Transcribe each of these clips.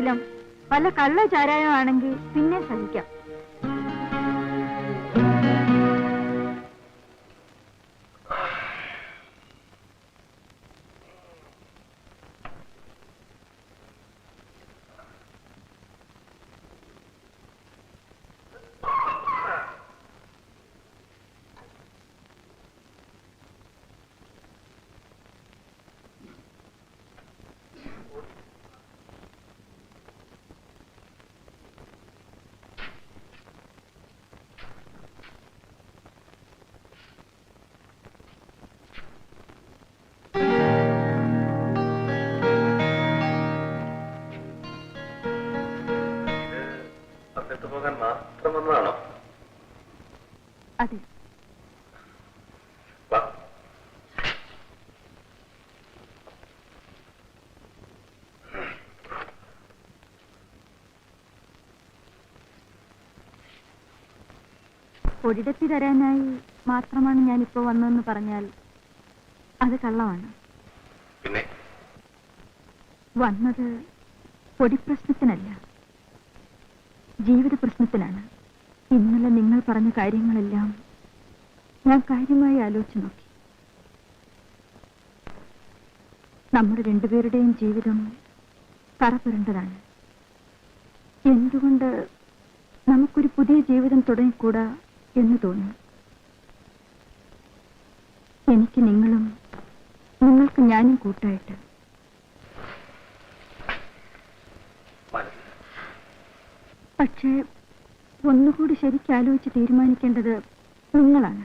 ശീലം വല്ല കള്ള ചാരായം ആണെങ്കിൽ പിന്നെ സഹിക്കാം. അതെ. ഒരിടത്തി തരാനായി മാത്രമാണ് ഞാനിപ്പോ വന്നതെന്ന് പറഞ്ഞാൽ അത് കള്ളമാണ്. പിന്നെ വന്നത് പൊടിപ്രശ്നത്തിനല്ല, ജീവിത പ്രശ്നത്തിനാണ്. ഇന്നലെ നിങ്ങൾ പറഞ്ഞ കാര്യങ്ങളെല്ലാം ഞാൻ കാര്യമായി ആലോചിച്ചു നോക്കി. നമ്മുടെ രണ്ടുപേരുടെയും ജീവിതം കറപുരണ്ടതാണ്. എന്തുകൊണ്ട് നമുക്കൊരു പുതിയ ജീവിതം തുടങ്ങിക്കൂടാ എന്ന് തോന്നി. എനിക്ക് നിങ്ങളും നിങ്ങൾക്ക് ഞാനും കൂട്ടായിട്ട്. പക്ഷേ ഒന്നുകൂടി ശരിക്കാലോചിച്ച് തീരുമാനിക്കേണ്ടത് നിങ്ങളാണ്.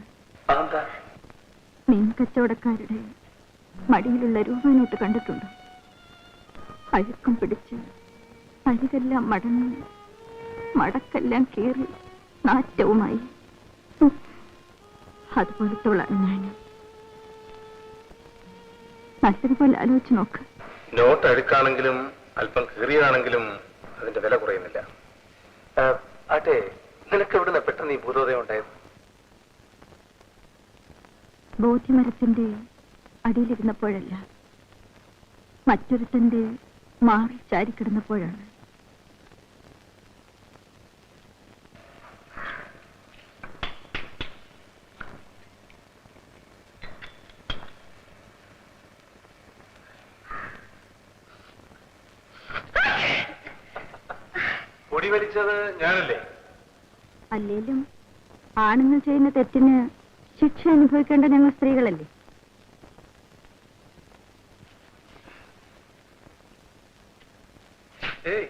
മീൻ കച്ചവടക്കാരുടെ മടിയിലുള്ള രൂപനോട്ട് കണ്ടിട്ടുണ്ട്. അഴുക്കം പിടിച്ച് അരികെല്ലാം മടങ്ങി മടക്കെല്ലാം കീറി നാറ്റവുമായി. അതുപോലത്തോളാണ് ഞാനും. നല്ലതുപോലെ ആലോചിച്ച് നോക്ക്. നോട്ട് അഴുക്കാണെങ്കിലും അല്പം കീറിയതാണെങ്കിലും അതിന്റെ വില കുറയുന്നില്ല. ആട്ടെ, നിനക്ക് എവിടുന്ന പെട്ടെന്ന് ഈ ഭൂതോദയം ഉണ്ടായത്? ബോധ്യമരത്തിന്റെ അടിയിലിരുന്നപ്പോഴല്ല, മറ്റൊരുത്തന്റെ മാറി ചാരിക്കിടന്നപ്പോഴാണ്. പൊടി വലിച്ചത് ഞാനല്ലേ? അല്ലേലും ആണുങ്ങൾ ചെയ്യുന്ന തെറ്റിന് ശിക്ഷ അനുഭവിക്കേണ്ട ഞങ്ങൾ സ്ത്രീകളല്ലേ? ഏയ്,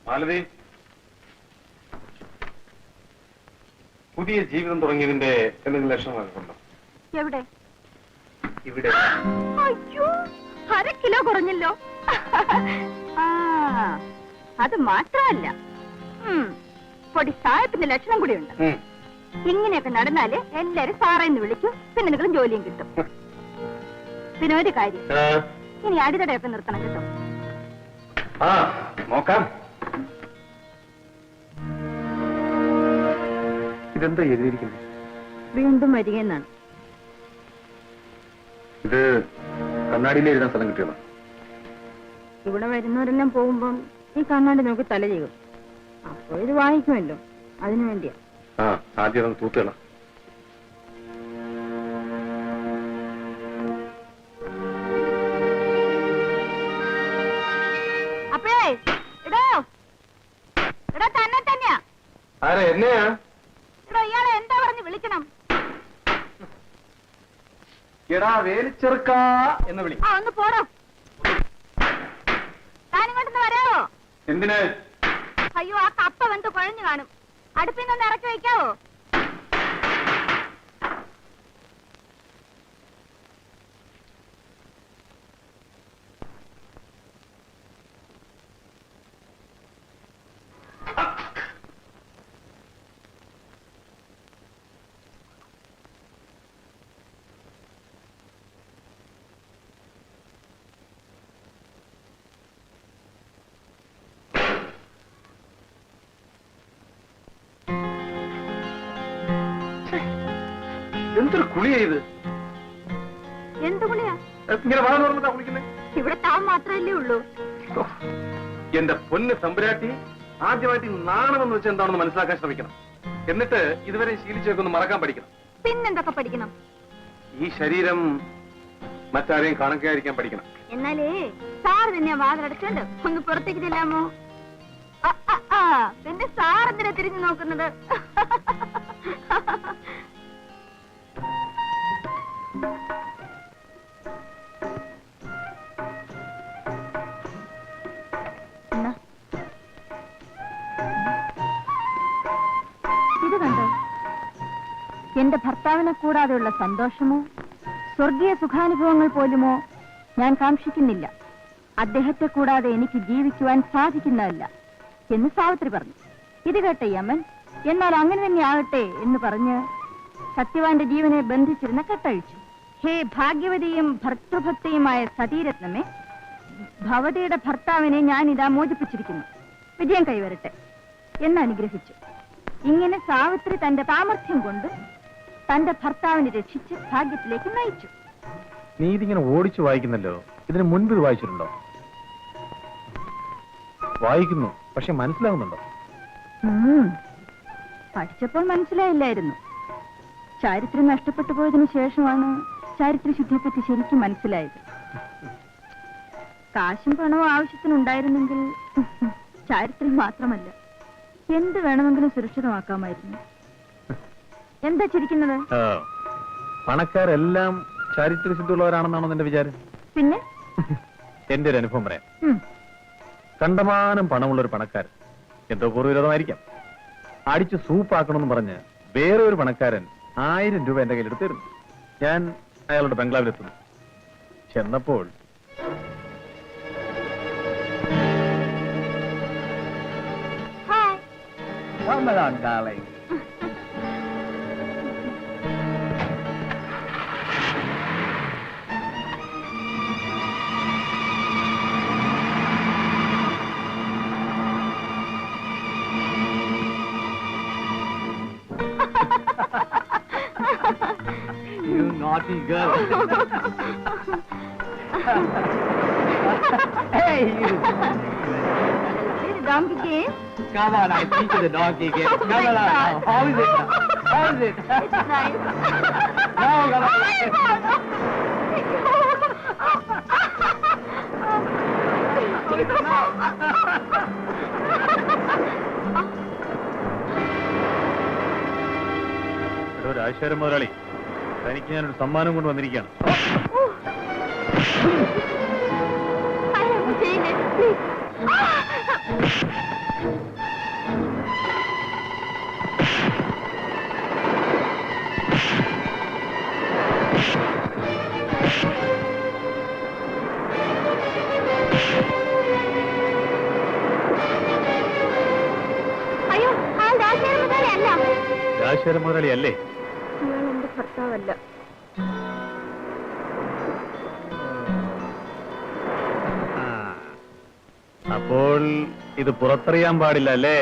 മാലതി, പുതിയ ജീവിതം തുടങ്ങിയതിന്റെ എന്തെങ്കിലും ലക്ഷണങ്ങളൊക്കെ ഉണ്ടോ? എവിടെ? ഇവിടെ. അയ്യോ, 1/2 കിലോ കുറഞ്ഞല്ലോ. അത് മാത്രമല്ല, പൊടി സായത്തിന്റെ ലക്ഷണം കൂടിയുണ്ട്. ഇങ്ങനെയൊക്കെ നടന്നാല് എല്ലാരും സാറേന്ന് വിളിക്കും, പിന്നെ നിങ്ങളും ജോലിയും കിട്ടും. പിന്നെ ഒരു കാര്യം, ഇനി അടിതടയൊക്കെ നിർത്തണം കേട്ടോ. നോക്കാം. ഇതെന്താ എഴുതിയിരിക്കുന്നത്? വീണ്ടും വരികയെന്നാണ്. ഇത് കണ്ണാടിയിൽ എഴുതാൻ സ്ഥലം കിട്ടിയതാ? ഇവിടെ വരുന്നവരെല്ലാം പോകുമ്പം ഈ കണ്ണാടി നോക്കി തല ചെയ്യും. അപ്പൊ ഇത് വാങ്ങിക്കുമല്ലോ, അതിനു വേണ്ടിയാ. ആദ്യം അത് തൂത്തുകളാം. അപ്പേ ഇടോ ഇടോ തന്നെ തന്നെയാ. ആരെ? എന്നെയാ? ഇടോ, ഇയാളെ എന്താ പറഞ്ഞ് വിളിക്കണം? എടാ വേലിച്ചെറുക്ക എന്ന് വിളി. ഒന്ന് പോടോ. താനിങ്ങോട്ടൊന്ന് വരാവോ? എന്തിന്? അയ്യോ, ആ കപ്പ വെന്ത് കുഴഞ്ഞു കാണും. അടുപ്പിൽ നിന്ന് ഇറക്കി വയ്ക്കാവോ? എന്തൊരു കുളിയാ ഇത്? എന്ത് കുളിയാ? ഇങ്ങനെ വളർന്നു പറഞ്ഞാ കുളിക്കുന്നേ? ഇവിടെ താൻ മാത്രമല്ലേ ഉള്ളൂ. എന്റെ പൊന്ന് തമ്പുരാട്ടി, ആദ്യമായിട്ട് നാണമെന്ന് വെച്ചാൽ എന്താണെന്ന് മനസ്സിലാക്കാൻ ശ്രമിക്കണം. എന്നിട്ട് ഇതുവരെ ശീലിച്ചൊക്കെ ഒന്ന് മറക്കാൻ പഠിക്കണം. പിന്നെന്തൊക്കെ പഠിക്കണം? ഈ ശരീരം മറ്റാരെയും കാണാതിരിക്കാൻ പഠിക്കണം. എന്നാലേ സാർ തന്നെ വാതിലടച്ചോണ്ട് ഒന്ന് പുറത്തേക്ക് ചെല്ലാമോ? പിന്നെ സാർ എന്തിനാ തിരിഞ്ഞു നോക്കുന്നത്? ഇത് കണ്ടോ? എന്റെ ഭർത്താവിനെ കൂടാതെയുള്ള സന്തോഷമോ സ്വർഗീയ സുഖാനുഭവങ്ങൾ പോലുമോ ഞാൻ കാക്ഷിക്കുന്നില്ല. അദ്ദേഹത്തെ കൂടാതെ എനിക്ക് ജീവിക്കുവാൻ സാധിക്കുന്നതല്ല എന്ന് സാവിത്രി പറഞ്ഞു. ഇത് കേട്ട യമൻ എന്നാൽ അങ്ങനെ തന്നെ ആകട്ടെ എന്ന് പറഞ്ഞ് സത്യവാന്റെ ജീവനെ ബന്ധിച്ചിരുന്ന കെട്ടഴിച്ചു. ഹേ ഭാഗ്യവതിയും ഭർത്തൃഭക്തിയുമായ സതീരത്നമേ, ഭവതിയുടെ ഭർത്താവിനെ ഞാൻ ഇതാ മോചിപ്പിച്ചിരിക്കുന്നു. വിജയം കൈവരട്ടെ എന്ന് അനുഗ്രഹിച്ചു. ഇങ്ങനെ സാവിത്രി തന്റെ സാമർഥ്യം കൊണ്ട് തന്റെ ഭർത്താവിനെ രക്ഷിച്ച് ഭാഗ്യത്തിലേക്ക് നയിച്ചു. നീ ഇതിങ്ങനെ ഓടിച്ചു വായിക്കുന്നല്ലോ. ഇതിന് മുൻപ് ഇത് വായിച്ചിട്ടുണ്ടോ? വായിക്കുന്നു, പക്ഷെ മനസ്സിലാവുന്നുണ്ടോ? പഠിച്ചപ്പോൾ മനസ്സിലായില്ലായിരുന്നു. ചാരിത്രം നഷ്ടപ്പെട്ടു പോയതിനു ശേഷമാണ് ചാരിത്രശുദ്ധിയെപ്പറ്റി ശരിക്കും മനസ്സിലായത്. കാശും പണവും ആവശ്യത്തിനുണ്ടായിരുന്നെങ്കിൽ ചാരിത്രം മാത്രമല്ല എന്ത് വേണമെങ്കിലും സുരക്ഷിതമാക്കാമായിരുന്നു. എന്താ ചിരിക്കുന്നത്? പണക്കാരെല്ലാം ചാരിത്രശുദ്ധിയുള്ളവരാണെന്നാണോ നിന്റെ വിചാരം? പിന്നെ എന്റെ ഒരു അനുഭവം പറയാം. കണ്ടമാനം പണമുള്ള ഒരു പണക്കാരൻ, എന്തോ പൂർവ്വവിരോധമായിരിക്കാം, അടിച്ച് സൂപ്പാക്കണമെന്ന് പറഞ്ഞ് വേറെ ഒരു പണക്കാരൻ 1000 രൂപ എന്റെ കയ്യിലെടുത്തിരുന്നു. ഞാൻ അയാളുടെ ബംഗ്ലാവിലെത്തുന്നു. ചെന്നപ്പോൾ You naughty girl. Hey, you. donkey game? Come on, I teach you the donkey game. Come on, now. How is it? How is it? It's nice. Now, come on. Rajasekharan മുതലാളി, തനിക്ക് ഞാനൊരു സമ്മാനം കൊണ്ട് വന്നിരിക്കുകയാണ്. I have seen it. Please. അയ്യോ, ആ രാജശേഖരൻ മുതലാളി അല്ല. രാജശേഖരൻ മുതലാളി അല്ലേ? ഞാൻ എന്റെ ഭർത്താവല്ല. അപ്പോൾ ഇത് പുറത്തറിയാൻ പാടില്ല അല്ലേ?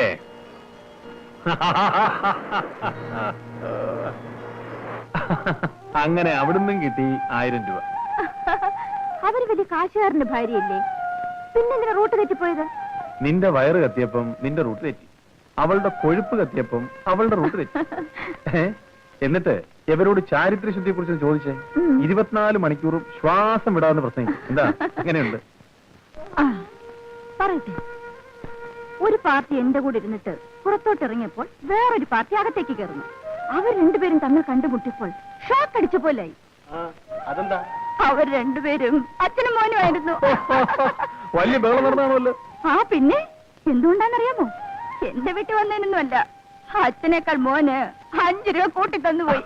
അങ്ങനെ അവിടുന്നും കിട്ടി 1000 രൂപ. അവര് വലിയ കാശുകാരന്റെ ഭാര്യയല്ലേ, പിന്നെന്തിനാ റൂട്ട് തെറ്റിപ്പോയത്? നിന്റെ വയറ് കത്തിയപ്പം നിന്റെ റൂട്ട് തെറ്റി, അവളുടെ കൊഴുപ്പ് കത്തിയപ്പം അവളുടെ റൂട്ട് തെറ്റി. എന്നിട്ട് ഇവരോട് ചാരിത്രശുദ്ധിയെ കുറിച്ച് ചോദിച്ചേ. 24 മണിക്കൂറും ശ്വാസം വിടാവുന്ന പ്രശ്നം എന്താ? എങ്ങനെയുണ്ട്? പറയട്ടെ, ഒരു പാർട്ടി എന്റെ കൂടെ ഇരുന്നിട്ട് പുറത്തോട്ട് ഇറങ്ങിയപ്പോൾ വേറൊരു പാർട്ടി അകത്തേക്ക് കയറുന്നു. അവർ രണ്ടുപേരും തമ്മിൽ കണ്ടുമുട്ടിയപ്പോൾ ഷോക്ക് അടിച്ച പോലായി. അതെന്താ? അവർ രണ്ടുപേരും അച്ഛനും മോനുമായിരുന്നു. വലിയ ബഹളം നടന്നാണല്ലോ. പിന്നെ എന്തുകൊണ്ടാന്നറിയാമോ? എന്റെ വീട്ടിൽ വന്നതിനൊന്നുമല്ല, അച്ഛനേക്കാൾ മോന് 5 രൂപ കൂട്ടി തന്നുപോയി.